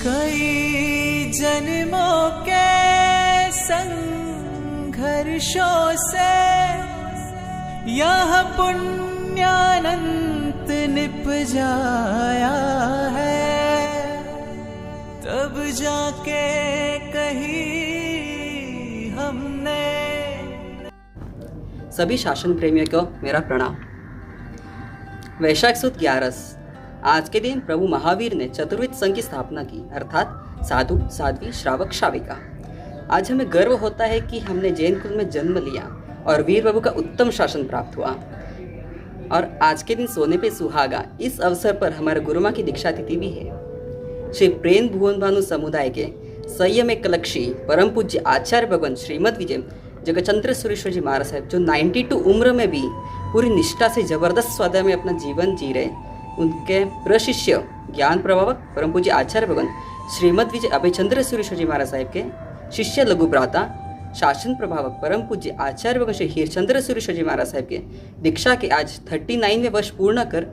कई जन्मों के संघर्षों से यह पुण्यानंत निप जाया है, तब जाके कहीं हमने। सभी शासन प्रेमियों को मेरा प्रणाम। वैशाख सुद 11, आज के दिन प्रभु महावीर ने चतुर्विध संघ की स्थापना की, अर्थात साधु, साध्वी, श्रावक, श्राविका। आज हमें गर्व होता है कि हमने जैन कुल में जन्म लिया और वीर प्रभु का उत्तम शासन प्राप्त हुआ। और आज के दिन सोने पे सुहागा, इस अवसर पर हमारे गुरु माँ की दीक्षा तिथि भी है। श्री प्रेम भुवन भानु समुदाय के संयम कलक्षी परम पूज्य आचार्य भगवान श्रीमद विजय जगतचंद्र सुरेश्वर जी महाराज साहब, जो 92 उम्र में भी पूरी निष्ठा से जबरदस्त स्वाध्याय में अपना जीवन जी रहे, उनके प्रशिष्य ज्ञान प्रभावक परम पूज्य आचार्य भगवान श्रीमद विजय अभयचंद्र सुरेश्वर जी महाराज साहब के शिष्य लघु भ्राता शासन प्रभावक परम पूज्य आचार्य भगवान श्री हीरचंद्र सुरेश्वर जी महाराज साहब के दीक्षा के आज 39वें वर्ष पूर्ण कर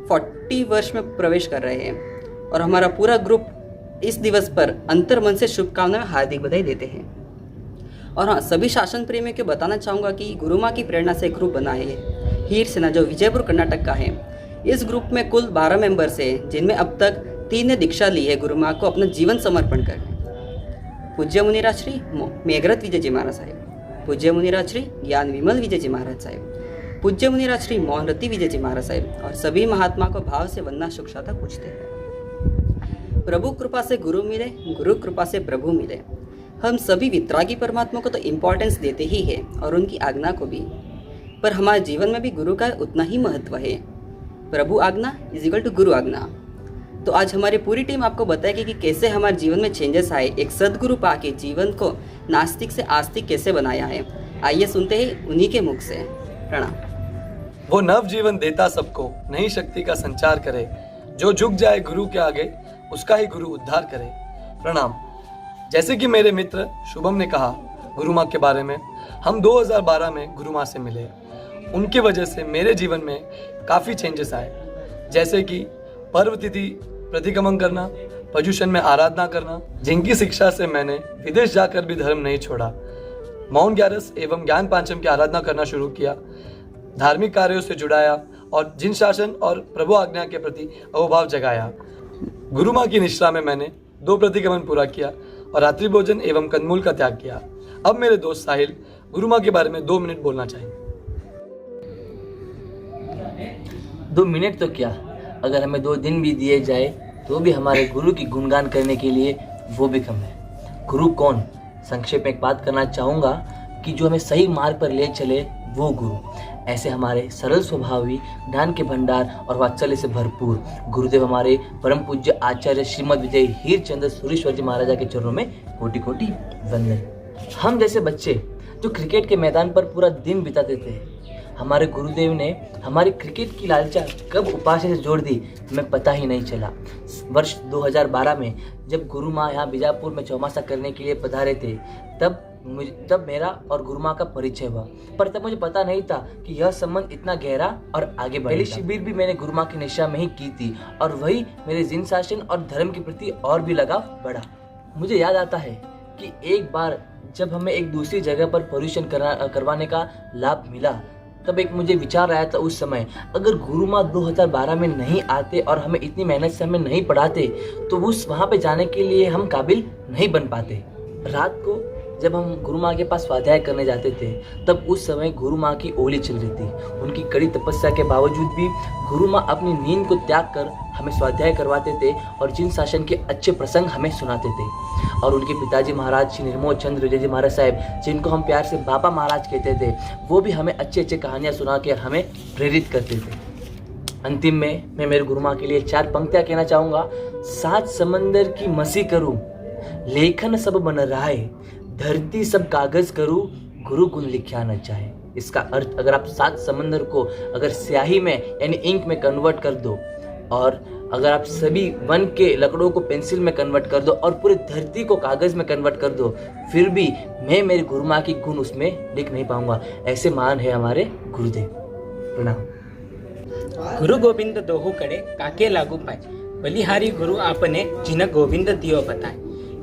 40 वर्ष में प्रवेश कर रहे हैं। और हमारा पूरा ग्रुप इस दिवस पर अंतर्मन से शुभकामनाएं हार्दिक बधाई देते हैं। और हाँ, सभी शासन प्रेमियों को बताना चाहूँगा कि गुरु माँ की प्रेरणा से एक ग्रुप बना है हीर सेना, जो विजयपुर कर्नाटक का है। इस ग्रुप में कुल 12 मेंबर्स हैं, जिनमें अब तक 3 ने दीक्षा ली है गुरु माँ को अपना जीवन समर्पण करके। पूज्य मुनिराज श्री मेघरथ विजय जी महाराज साहेब, पूज्य मुनिराज श्री ज्ञान विमल विजय जी महाराज साहेब, पूज्य मुनिराज श्री मोहनरती विजय जी महाराज साहेब, और सभी महात्मा को भाव से वंदना शुभशाता पूछते हैं। प्रभु कृपा से गुरु मिले, गुरु कृपा से प्रभु मिले। हम सभी वितरागी परमात्मा को तो इम्पोर्टेंस देते ही है और उनकी आज्ञा को भी, पर हमारे जीवन में भी गुरु का उतना ही महत्व है। प्रभु आज्ञा इज इक्वल टू गुरु आज्ञा। तो आज हमारी पूरी टीम आपको बताएगी कि कैसे हमारे जीवन में चेंजेस आए, एक सदगुरु पाके जीवन को नास्तिक से आस्तिक कैसे बनाया है। आइए सुनते हैं उन्हीं के मुख से। प्रणाम। वो नव जीवन देता सबको, नई शक्ति का संचार करे, जो झुक जाए गुरु के आगे उसका ही गुरु उद्धार करे। प्रणाम। जैसे कि मेरे मित्र शुभम ने कहा गुरु माँ के बारे में, हम 2012 में गुरु माँ से मिले। उनकी वजह से मेरे जीवन में काफ़ी चेंजेस आए, जैसे कि पर्व तिथि प्रतिगमन करना, पर्युषण में आराधना करना, जिनकी शिक्षा से मैंने विदेश जाकर भी धर्म नहीं छोड़ा, मौन ग्यारस एवं ज्ञान पांचम की आराधना करना शुरू किया, धार्मिक कार्यों से जुड़ाया और जिन शासन और प्रभु आज्ञा के प्रति अहोभाव जगाया। गुरु माँ की निष्ठा में मैंने 2 प्रतिगमन पूरा किया और रात्रि भोजन एवं कंदमूल का त्याग किया। अब मेरे दोस्त साहिल गुरु माँ के बारे में 2 मिनट बोलना चाहेंगे। 2 मिनट तो क्या, अगर हमें 2 दिन भी दिए जाए तो भी हमारे गुरु की गुणगान करने के लिए वो भी कम है। गुरु कौन? संक्षेप में एक बात करना चाहूँगा कि जो हमें सही मार्ग पर ले चले वो गुरु। ऐसे हमारे सरल स्वभावी, ज्ञान के भंडार और वात्सल्य से भरपूर गुरुदेव हमारे परम पूज्य आचार्य श्रीमद विजय हीरचंद्र सुरेश्वर जी महाराजा के चरणों में कोटि कोटि वंदन। हम जैसे बच्चे जो क्रिकेट के मैदान पर पूरा दिन बिताते थे, हमारे गुरुदेव ने हमारी क्रिकेट की लालसा कब उपास्य से जोड़ दी हमें पता ही नहीं चला। वर्ष 2012 में जब गुरु माँ यहाँ बीजापुर में चौमासा करने के लिए पधारे थे, तब मेरा और गुरु माँ का परिचय हुआ, पर तब मुझे पता नहीं था कि यह संबंध इतना गहरा और आगे बढ़ेगा। पहली शिविर भी मैंने गुरु माँ की निष्ठा में ही की थी और वही मेरे जिन शासन और धर्म के प्रति और भी लगाव बढ़ा। मुझे याद आता है कि एक बार जब हमें एक दूसरी जगह पर पर्युषण करवाने का लाभ मिला, तब एक मुझे विचार आया था उस समय, अगर गुरु माँ 2012 में नहीं आते और हमें इतनी मेहनत से हमें नहीं पढ़ाते तो उस वहाँ पे जाने के लिए हम काबिल नहीं बन पाते। रात को जब हम गुरु माँ के पास स्वाध्याय करने जाते थे, तब उस समय गुरु माँ की ओली चल रही थी। उनकी कड़ी तपस्या के बावजूद भी गुरु माँ अपनी नींद को त्याग कर हमें स्वाध्याय करवाते थे और जिन शासन के अच्छे प्रसंग हमें सुनाते थे। और उनके पिताजी महाराज श्री निर्मोल चंद्र विजय जी महाराज साहब, जिनको हम प्यार से बाबा महाराज कहते थे, वो भी हमें अच्छी अच्छी कहानियाँ सुना के हमें प्रेरित करते थे। अंतिम में मैं मेरे गुरु माँ के लिए 4 पंक्तियाँ कहना चाहूँगा। 7 समंदर की मसी करूँ, लेखन सब बन रहाए, धरती सब कागज करूँ, गुरु गुण लिखा न चाहे। इसका अर्थ, अगर आप 7 समंदर को अगर स्याही में यानी इंक में कन्वर्ट कर दो और अगर आप सभी वन के लकड़ों को पेंसिल में कन्वर्ट कर दो और पूरी धरती को कागज़ में कन्वर्ट कर दो, फिर भी मैं मेरी गुरु माँ की गुण उसमें लिख नहीं पाऊंगा। ऐसे महान है हमारे गुरुदेव। प्रणाम। गुरु गोविंद दोहु कड़े काके लागू पाए, बलिहारी गुरु आपने जिन्हें गोविंद दियो बताए।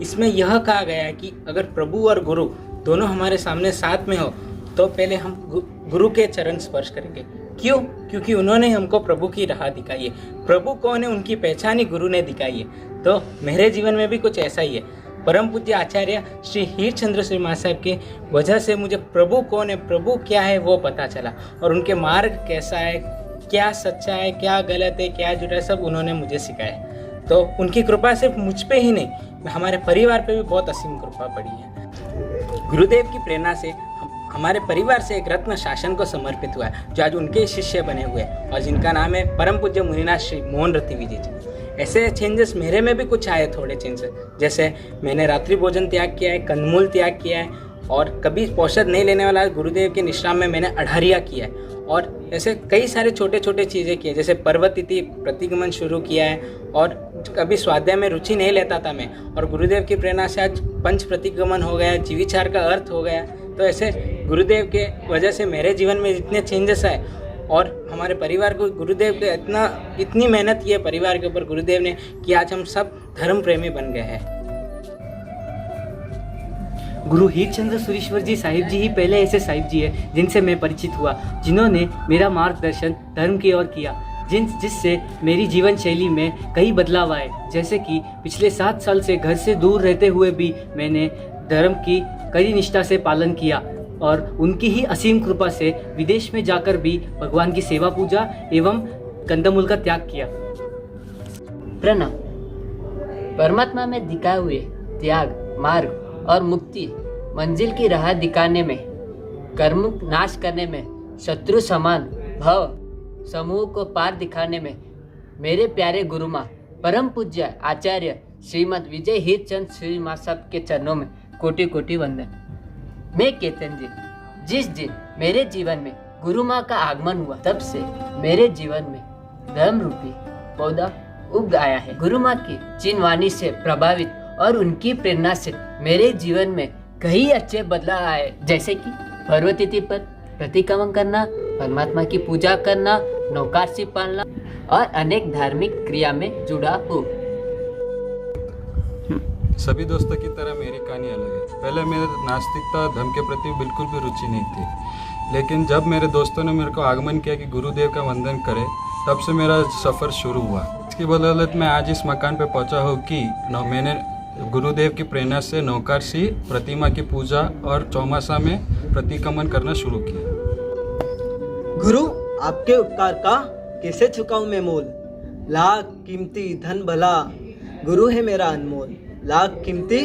इसमें यह कहा गया है कि अगर प्रभु और गुरु दोनों हमारे सामने साथ में हो तो पहले हम गुरु के चरण स्पर्श करेंगे। क्यों? क्योंकि उन्होंने हमको प्रभु की राह दिखाई है। प्रभु कौन है उनकी पहचान ही गुरु ने दिखाई है। तो मेरे जीवन में भी कुछ ऐसा ही है। परम पूज्य आचार्य श्री हीर चंद्र श्री महासाहेब के वजह से मुझे प्रभु कौन है, प्रभु क्या है वो पता चला, और उनके मार्ग कैसा है, क्या सच्चा है, क्या गलत है, क्या झूठा है, सब उन्होंने मुझे सिखाया। तो उनकी कृपा सिर्फ मुझ पे ही नहीं, हमारे परिवार पे भी बहुत असीम कृपा पड़ी है। गुरुदेव की प्रेरणा से हमारे परिवार से एक रत्न शासन को समर्पित हुआ है, जो आज उनके शिष्य बने हुए हैं और जिनका नाम है परम पूज्य मुनिनाथ श्री मोहन रति विजय जी। ऐसे चेंजेस मेरे में भी कुछ आए, थोड़े चेंजेस, जैसे मैंने रात्रि भोजन त्याग किया है, कंदमूल त्याग किया है, और कभी औषध नहीं लेने वाला गुरुदेव के निश्राम में मैंने अढ़ारिया किया है, और ऐसे कई सारे छोटे छोटे चीज़ें की है, जैसे पर्वतिथि प्रतिगमन शुरू किया है, और कभी स्वाध्याय में रुचि नहीं लेता था मैं, और गुरुदेव की प्रेरणा से आज पंच प्रतिगमन हो गया, जीविचार का अर्थ हो गया। तो ऐसे गुरुदेव के वजह से मेरे जीवन में इतने चेंजेस आए, और हमारे परिवार को गुरुदेव के इतनी मेहनत की है परिवार के ऊपर गुरुदेव ने, कि आज हम सब धर्म प्रेमी बन गए हैं। गुरु हीरचंद्र सुरेश्वर जी साहिब जी ही पहले ऐसे साहिब जी है जिनसे मैं परिचित हुआ, जिन्होंने मेरा मार्गदर्शन धर्म की ओर किया, जिससे मेरी जीवन शैली में कई बदलाव आए। जैसे कि पिछले 7 साल से घर से दूर रहते हुए भी मैंने धर्म की कड़ी निष्ठा से पालन किया, और उनकी ही असीम कृपा से विदेश में जाकर भी भगवान की सेवा पूजा एवं कंदमूल का त्याग किया। प्रणाम। परमात्मा में दिखाए हुए त्याग, मार्ग और मुक्ति मंजिल की राह दिखाने में, कर्म नाश करने में, शत्रु समान भव समूह को पार दिखाने में मेरे प्यारे गुरु माँ परम पूज्य आचार्य श्रीमद विजय हीरचंद श्री माँ साहब के चरणों में कोटि कोटि वंदन। मैं केतन जी, जिस दिन मेरे जीवन में गुरु माँ का आगमन हुआ, तब से मेरे जीवन में धर्म रूपी पौधा उग आया है। गुरु माँ की चिन्हवाणी से प्रभावित और उनकी प्रेरणा से मेरे जीवन में कई अच्छे बदलाव आए, जैसे कि पर्वतिथि पर प्रतिक्रमण करना, परमात्मा की पूजा करना, नौकारसी पालना और अनेक धार्मिक क्रिया में जुड़ा हूँ। सभी दोस्तों की तरह मेरी कहानी अलग है। पहले मेरे नास्तिकता धर्म के प्रति बिल्कुल भी रुचि नहीं थी, लेकिन जब मेरे दोस्तों ने मेरे को आगमन किया कि गुरुदेव का वंदन करें, तब से मेरा सफ़र शुरू हुआ। इसकी बदौलत मैं आज इस मकान पर पहुंचा हूँ कि मैंने गुरुदेव की प्रेरणा से नौकारसी, प्रतिमा की पूजा और चौमासा में प्रतिक्रमण करना शुरू किया। गुरु, आपके उपकार का कैसे चुकाऊं मैं मोल, लाख कीमती धन भला गुरु है मेरा अनमोल, लाख कीमती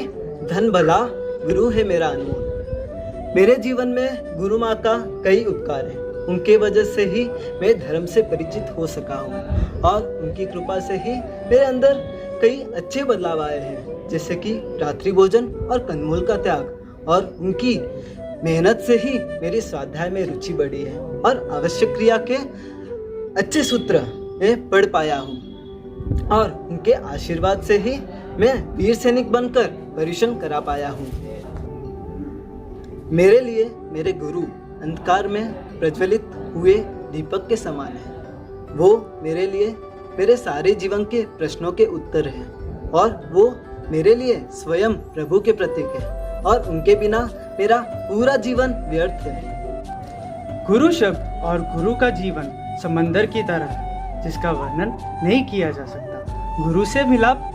धन भला गुरु है मेरा अनमोल। मेरे जीवन में गुरु माँ का कई उपकार है, उनके वजह से ही मैं धर्म से परिचित हो सका हूँ, और उनकी कृपा से ही मेरे अंदर कई अच्छे बदलाव आए हैं, जैसे कि रात्रि भोजन और कंदमूल का त्याग, और उनकी मेहनत से ही मेरी स्वाध्याय में रुचि बढ़ी है, और आवश्यक क्रिया के अच्छे सूत्र मैं पढ़ पाया हूँ, और उनके आशीर्वाद से ही मैं वीर सैनिक बनकर परिश्रम करा पाया हूँ। मेरे लिए मेरे गुरु अंधकार में प्रज्वलित हुए दीपक के समान है। वो मेरे लिए मेरे सारे जीवन के प्रश्नों के उत्तर हैं, और वो मेरे लिए स्वयं प्रभु के प्रतीक है, और उनके बिना मेरा पूरा जीवन व्यर्थ है। गुरु शब्द और गुरु का जीवन समंदर की तरह है, जिसका वर्णन नहीं किया जा सकता। गुरु से मिलाप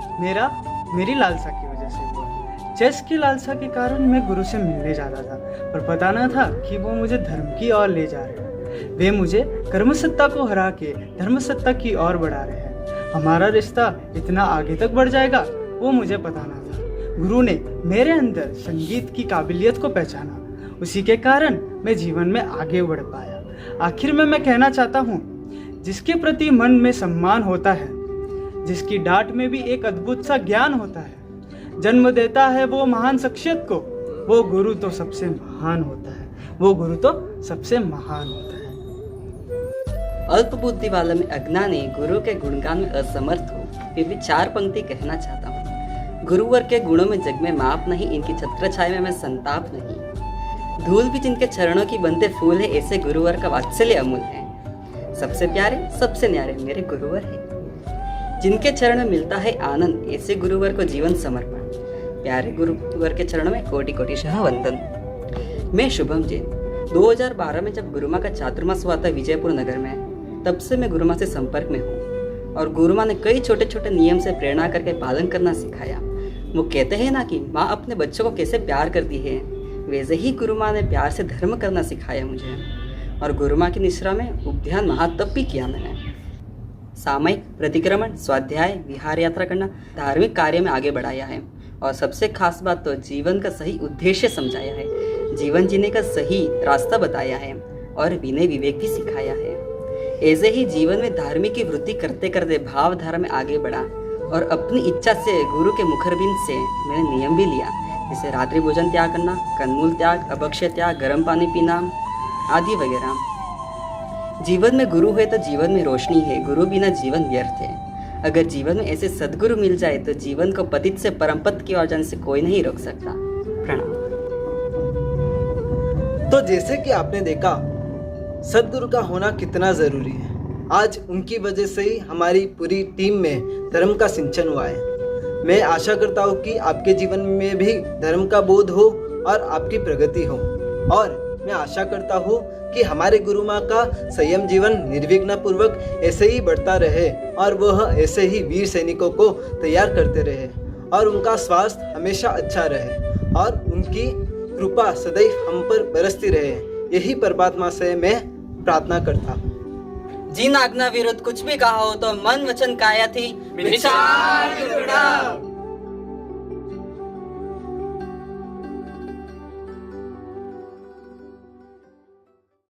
मेरी लालसा की वजह से हुआ। चेस की लालसा के कारण मैं गुरु से मिलने जाता था, पर पता न था कि वो मुझे धर्म की ओर ले जा रहे हैं। वे मुझे कर्मसत्ता को हरा के धर्मसत्ता की ओर बढ़ा रहे हैं। हमारा रिश्ता इतना आगे तक बढ़ जाएगा वो मुझे पता न था। गुरु ने मेरे अंदर संगीत की काबिलियत को पहचाना, उसी के कारण मैं जीवन में आगे बढ़ पाया। आखिर में मैं कहना चाहता हूँ, जिसके प्रति मन में सम्मान होता है, जिसकी डांट में भी एक अद्भुत सा ज्ञान होता है, जन्म देता है वो महान शख्सियत को, वो गुरु तो सबसे महान होता है, वो गुरु तो सबसे महान होता है। अल्प बुद्धि वाले में अज्ञानी गुरु के गुणगान में असमर्थ हो फिर भी 4 पंक्ति कहना चाहता हूँ। गुरुवर के गुणों में जग में माप नहीं, इनकी छत्र छाया में मैं संताप नहीं। धूल भी जिनके चरणों की बनते फूल है, ऐसे गुरुवर का वात्सल्य अमूल है। सबसे प्यारे सबसे न्यारे मेरे गुरुवर है, जिनके चरण में मिलता है आनंद, ऐसे गुरुवर को जीवन समर्पण। प्यारे गुरुवर के चरणों में कोटि कोटि वंदन। मैं शुभम जैन। 2012 में जब गुरुमा का चातुर्मास हुआ था विजयपुर नगर में, तब से मैं गुरुमा से संपर्क में हूँ और गुरुमा ने कई छोटे छोटे नियम से प्रेरणा करके पालन करना सिखाया। वो कहते हैं ना कि माँ अपने बच्चों को कैसे प्यार करती है, वैसे ही गुरुमा ने प्यार से धर्म करना सिखाया मुझे। और गुरुमा की निश्रा में उपध्यान महातप भी किया मैंने। सामयिक प्रतिक्रमण, स्वाध्याय, विहार यात्रा करना, धार्मिक कार्य में आगे बढ़ाया है। और सबसे खास बात तो जीवन का सही उद्देश्य समझाया है, जीवन जीने का सही रास्ता बताया है और विनय विवेक भी सिखाया है। ऐसे ही जीवन में धार्मिक की वृत्ति करते करते भावधारा में आगे बढ़ा और अपनी इच्छा से गुरु के मुखरबिंद से मैंने नियम भी लिया, जैसे रात्रि भोजन त्याग करना, कंदमूल त्याग, अभक्ष्य त्याग, गर्म पानी पीना आदि वगैरह। जीवन में गुरु है तो जीवन में रोशनी है, गुरु बिना जीवन व्यर्थ है। अगर जीवन में ऐसे सद्गुरु मिल जाए तो जीवन को पतित से परमपद की ओर जाने से कोई नहीं रोक सकता। प्रणाम। तो जैसे कि आपने देखा सद्गुरु का होना कितना ज़रूरी है। आज उनकी वजह से ही हमारी पूरी टीम में धर्म का सिंचन हुआ है। मैं आशा करता हूँ कि आपके जीवन में भी धर्म का बोध हो और आपकी प्रगति हो। और मैं आशा करता हूँ कि हमारे गुरु माँ का संयम जीवन निर्विघ्न पूर्वक ऐसे ही बढ़ता रहे और वह ऐसे ही वीर सैनिकों को तैयार करते रहे और उनका स्वास्थ्य हमेशा अच्छा रहे और उनकी कृपा सदैव हम पर बरसती रहे। यही परमात्मा से मैं प्रार्थना करता हूँ। जिन आज्ञा विरुद्ध कुछ भी कहा हो तो मन वचन काया थी विचार